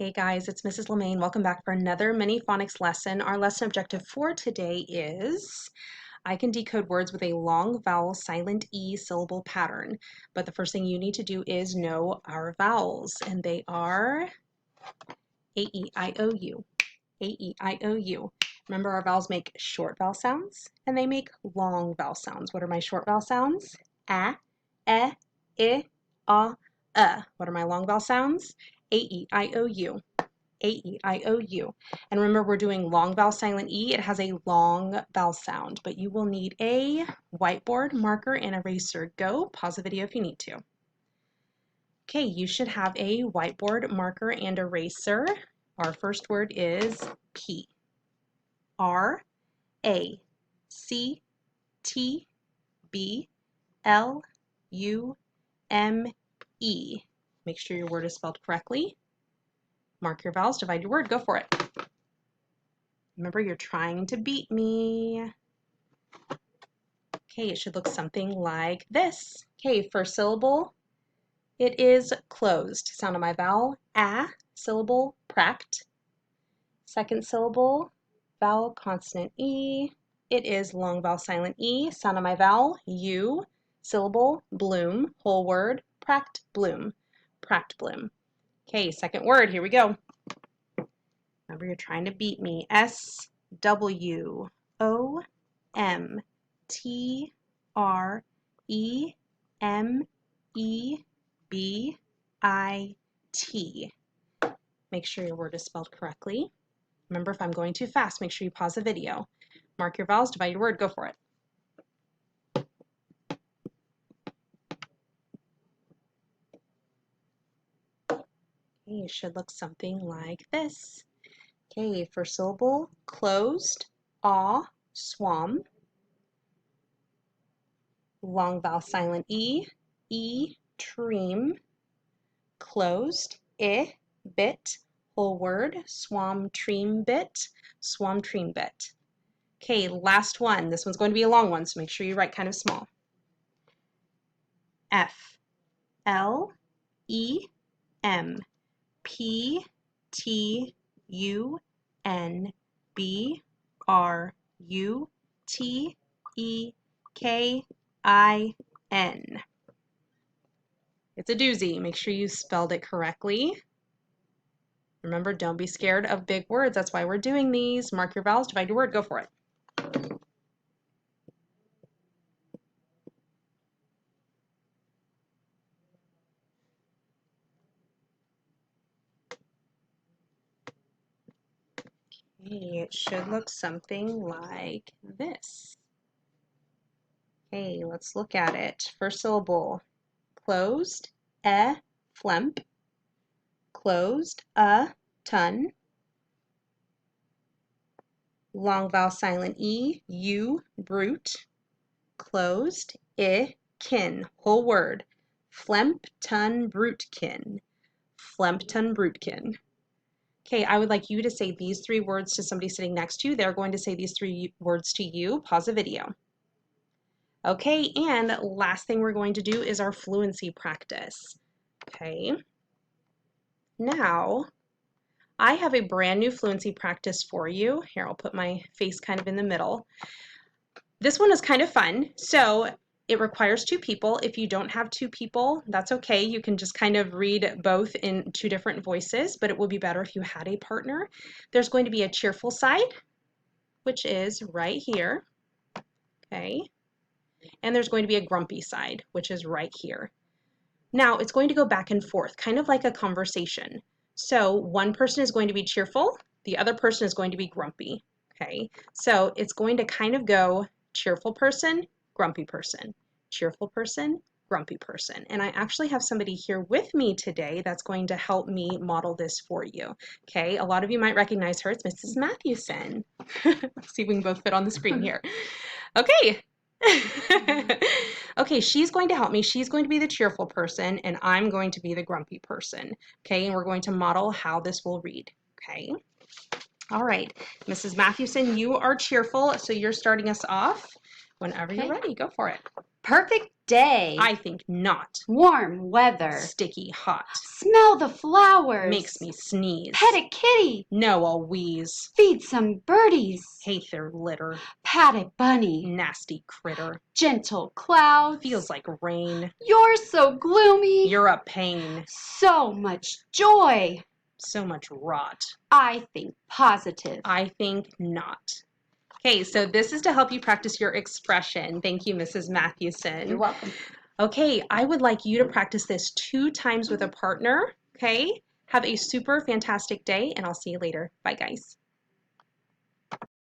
Hey guys, it's Mrs. Lemaine. Welcome back for another mini phonics lesson. Our lesson objective for today is I can decode words with a long vowel silent E syllable pattern. But the first thing you need to do is know our vowels, and they are A-E-I-O-U, A-E-I-O-U. Remember, our vowels make short vowel sounds and they make long vowel sounds. What are my short vowel sounds? A, E, I, A, What are my long vowel sounds? A-E-I-O-U. A-E-I-O-U. And remember, we're doing long vowel silent E. It has a long vowel sound, but you will need a whiteboard, marker, and eraser. Go. Pause the video if you need to. Okay, you should have a whiteboard, marker, and eraser. Our first word is P. R, A, C, T, B, L, U, M, E. Make sure your word is spelled correctly. Mark your vowels, divide your word, go for it. Remember, you're trying to beat me. Okay, it should look something like this. Okay, first syllable, it is closed. Sound of my vowel, A, syllable, pract. Second syllable, vowel, consonant E. It is long vowel, silent E. Sound of my vowel, U, syllable, bloom, whole word, pract, bloom, pract, bloom. Okay, second word, here we go. Remember, you're trying to beat me. S-W-O-M-T-R-E-M-E-B-I-T. Make sure your word is spelled correctly. Remember, if I'm going too fast, make sure you pause the video. Mark your vowels, divide your word, go for it. Okay, it should look something like this. Okay, first syllable, closed, aw, swam. Long vowel silent E, tream. Closed, bit, whole word, swam, tream, bit, swam, tream, bit. Okay, last one. This one's going to be a long one, so make sure you write kind of small. F, L, E, M, P, T, U, N, B, R, U, T, E, K, I, N. It's a doozy. Make sure you spelled it correctly. Remember, don't be scared of big words. That's why we're doing these. Mark your vowels, divide your word, go for it. Okay, it should look something like this. Okay, let's look at it. First syllable, closed, flemp. Closed, ton. Long vowel silent E, U, brute. Closed, kin, whole word. Flempton, brutekin. Flempton, brutekin. Okay, I would like you to say these three words to somebody sitting next to you. They're going to say these three words to you. Pause the video. Okay, and last thing we're going to do is our fluency practice. Okay, now I have a brand new fluency practice for you. Here, I'll put my face kind of in the middle. This one is kind of fun. So it requires two people. If you don't have two people, that's okay. You can just kind of read both in two different voices, but it would be better if you had a partner. There's going to be a cheerful side, which is right here. Okay. And there's going to be a grumpy side, which is right here. Now it's going to go back and forth, kind of like a conversation. So one person is going to be cheerful, the other person is going to be grumpy. Okay, so it's going to kind of go cheerful person, grumpy person, cheerful person, grumpy person. And I actually have somebody here with me today that's going to help me model this for you. Okay, a lot of you might recognize her. It's Mrs. Matthewson. Let's see if we can both fit on the screen here. Okay. Okay, she's going to help me. She's going to be the cheerful person, and I'm going to be the grumpy person. Okay, and we're going to model how this will read. Okay. All right, Mrs. Matthewson, you are cheerful, so you're starting us off. Whenever you're ready, go for it. Perfect day. I think not. Warm weather. Sticky hot. Smell the flowers. Makes me sneeze. Pet a kitty. No, I'll wheeze. Feed some birdies. Hate their litter. Pat a bunny. Nasty critter. Gentle clouds. Feels like rain. You're so gloomy. You're a pain. So much joy. So much rot. I think positive. I think not. Okay, so this is to help you practice your expression. Thank you, Mrs. Mathewson. You're welcome. Okay, I would like you to practice this 2 times with a partner. Okay, have a super fantastic day, and I'll see you later. Bye, guys.